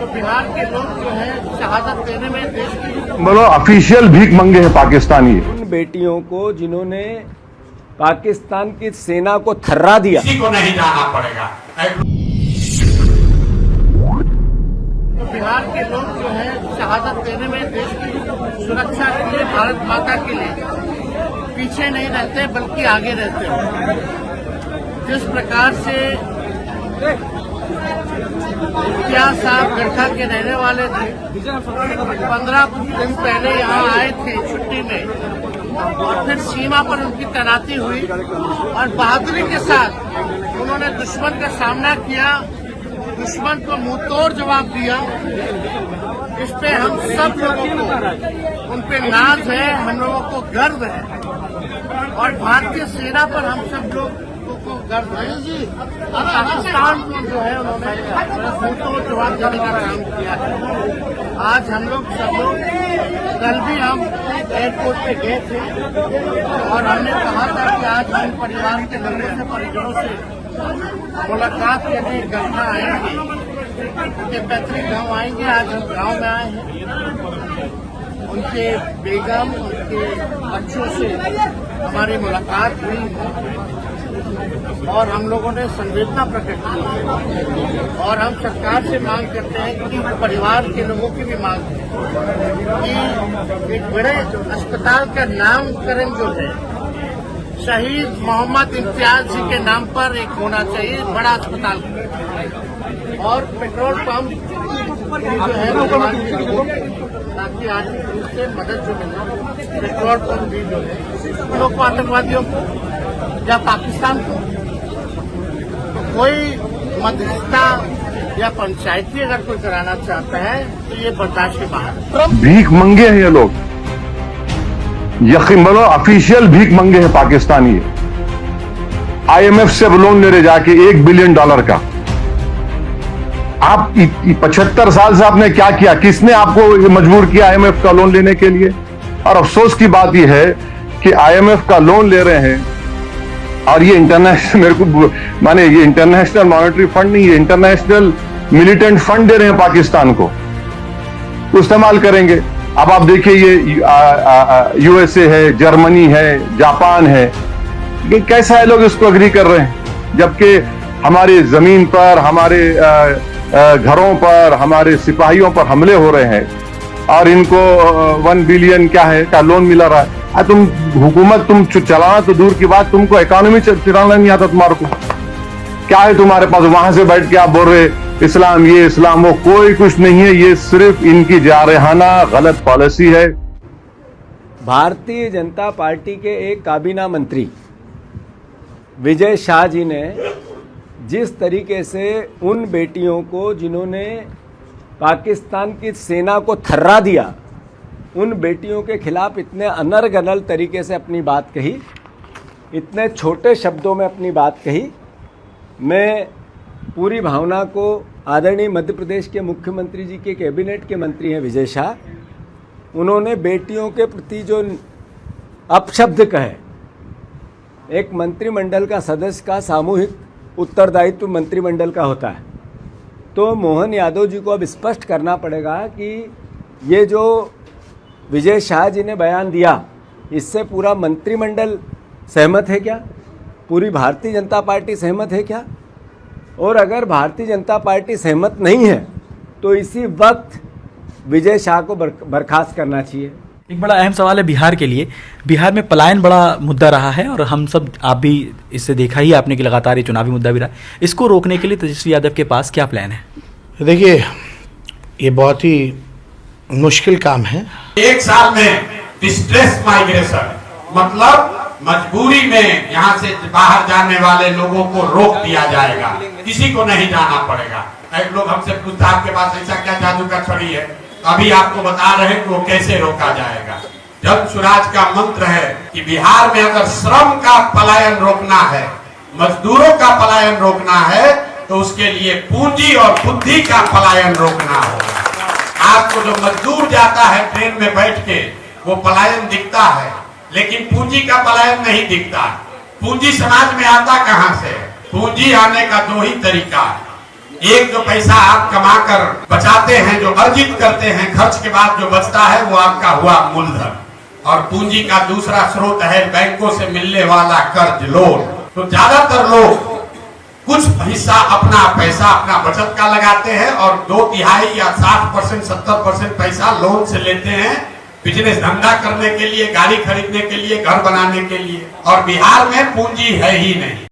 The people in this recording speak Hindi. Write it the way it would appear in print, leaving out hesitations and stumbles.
तो बिहार के लोग जो है शहादत देने में देश की बोलो ऑफिशियल भीख मंगे हैं पाकिस्तानी। उन बेटियों को जिन्होंने पाकिस्तान की सेना को थर्रा दिया, किसी को नहीं जाना पड़ेगा। तो बिहार के लोग जो है शहादत देने में देश की सुरक्षा के लिए, भारत माता के लिए पीछे नहीं रहते बल्कि आगे रहते हैं। जिस प्रकार से इम्तियाज साहब गढ़ा के रहने वाले थे, 15 दिन पहले यहाँ आए थे छुट्टी में और फिर सीमा पर उनकी तैनाती हुई और बहादुरी के साथ उन्होंने दुश्मन का सामना किया, दुश्मन को मुंहतोड़ जवाब दिया। इस पे हम सब लोगों को उन पे नाज है, हम लोगों को गर्व है और भारतीय सेना पर हम सब लोग को गर्व है। पाकिस्तान को जो है उन्होंने मुंहतोड़ जवाब देने का काम किया है। आज हम लोग सब लोग, कल भी हम एयरपोर्ट पे गए थे और हमने कहा था कि आज हम परिवार के लोगों से, परिजनों से मुलाकात करने गढ़ा आएंगे, उनके पैतृक गांव आएंगे। आज हम गांव में आए हैं, उनके बेगम, उनके बच्चों से हमारी मुलाकात हुई है और हम लोगों ने संवेदना प्रकट की है और हम सरकार से मांग करते हैं कि परिवार के लोगों की भी मांग है कि एक बड़े अस्पताल का नामकरण जो है शहीद मोहम्मद इम्तियाज जी के नाम पर एक होना चाहिए, बड़ा अस्पताल और पेट्रोल पंप जो है ताकि आर्थिक रूप से मदद जो मिले। पेट्रोल पंप भी जो है लोग आतंकवादियों को या पाकिस्तान को कोई मध्यस्थता या पंचायती अगर कोई कराना चाहता है तो ये बर्दाश्त के बाहर। भीख मंगे हैं ये लोग, यकीन बोलो ऑफिशियल भीख मंगे हैं पाकिस्तानी। IMF से लोन ले रहे जाके $1 बिलियन का। आप 75 साल से आपने क्या किया? किसने आपको मजबूर किया IMF का लोन लेने के लिए? और अफसोस की बात यह है कि IMF का लोन ले रहे हैं और ये इंटरनेशनल, मेरे को माने ये इंटरनेशनल मॉनेटरी फंड नहीं, ये इंटरनेशनल मिलिटेंट फंड दे रहे हैं पाकिस्तान को, इस्तेमाल करेंगे। अब आप देखिए ये USA है, जर्मनी है, जापान है, ये कैसा है लोग इसको अग्री कर रहे हैं, जबकि हमारी जमीन पर, हमारे घरों पर, हमारे सिपाहियों पर हमले हो रहे हैं और इनको 1 बिलियन क्या है का लोन मिला रहा है। तुम हुकूमत तुम चलाना तो दूर की बात, तुमको इकोनॉमी चलाना नहीं आता तुम्हारे को। क्या है तुम्हारे पास? वहां से बैठ के आप बोल रहे इस्लाम ये इस्लाम वो, कोई कुछ नहीं है। ये सिर्फ इनकी जारहाना गलत पॉलिसी है। भारतीय जनता पार्टी के एक काबीना मंत्री विजय शाह जी ने जिस तरीके से उन बेटियों को जिन्होंने पाकिस्तान की सेना को थर्रा दिया, उन बेटियों के खिलाफ इतने अनर्गल तरीके से अपनी बात कही, इतने छोटे शब्दों में अपनी बात कही, मैं पूरी भावना को, आदरणीय मध्य प्रदेश के मुख्यमंत्री जी के कैबिनेट के मंत्री हैं विजय शाह, उन्होंने बेटियों के प्रति जो अपशब्द कहे, एक मंत्रिमंडल का सदस्य का सामूहिक उत्तरदायित्व मंत्रिमंडल का होता है, तो मोहन यादव जी को अब स्पष्ट करना पड़ेगा कि ये जो विजय शाह जी ने बयान दिया, इससे पूरा मंत्रिमंडल सहमत है क्या? पूरी भारतीय जनता पार्टी सहमत है क्या? और अगर भारतीय जनता पार्टी सहमत नहीं है तो इसी वक्त विजय शाह को बर्खास्त करना चाहिए। एक बड़ा अहम सवाल है बिहार के लिए। बिहार में पलायन बड़ा मुद्दा रहा है और हम सब, आप भी इससे देखा ही आपने कि लगातार ये चुनावी मुद्दा भी रहा है। इसको रोकने के लिए तेजस्वी यादव के पास क्या प्लान है? देखिए, ये बहुत ही मुश्किल काम है। एक साल में डिस्ट्रेस माइग्रेशन, मतलब मजबूरी में यहाँ से बाहर जाने वाले लोगों को रोक दिया जाएगा, किसी को नहीं जाना पड़ेगा। एक लोग हमसे पूछता आपके पास ऐसा क्या जादू का छड़ी है? अभी आपको बता रहे हैं कि वो कैसे रोका जाएगा। जब स्वराज का मंत्र है कि बिहार में अगर श्रम का पलायन रोकना है, मजदूरों का पलायन रोकना है, तो उसके लिए पूंजी और बुद्धि का पलायन रोकना होगा। आपको जो मजदूर जाता है ट्रेन में बैठ के, वो पलायन दिखता है, लेकिन पूंजी का पलायन नहीं दिखता। पूंजी समाज में आता कहां से? पूंजी आने का दो ही तरीका है। एक, जो पैसा आप कमाकर बचाते कमाते हैं, जो अर्जित करते हैं, खर्च के बाद जो बचता है वो आपका हुआ मूलधन। और पूंजी का दूसरा स्रोत है बैंकों से मिलने वाला कर्ज, लोन। तो ज्यादातर लोग कुछ हिस्सा अपना पैसा, अपना बचत का लगाते हैं और 2/3 या 60%, 70% पैसा लोन से लेते हैं, बिजनेस धंधा करने के लिए, गाड़ी खरीदने के लिए, घर बनाने के लिए। और बिहार में पूंजी है ही नहीं।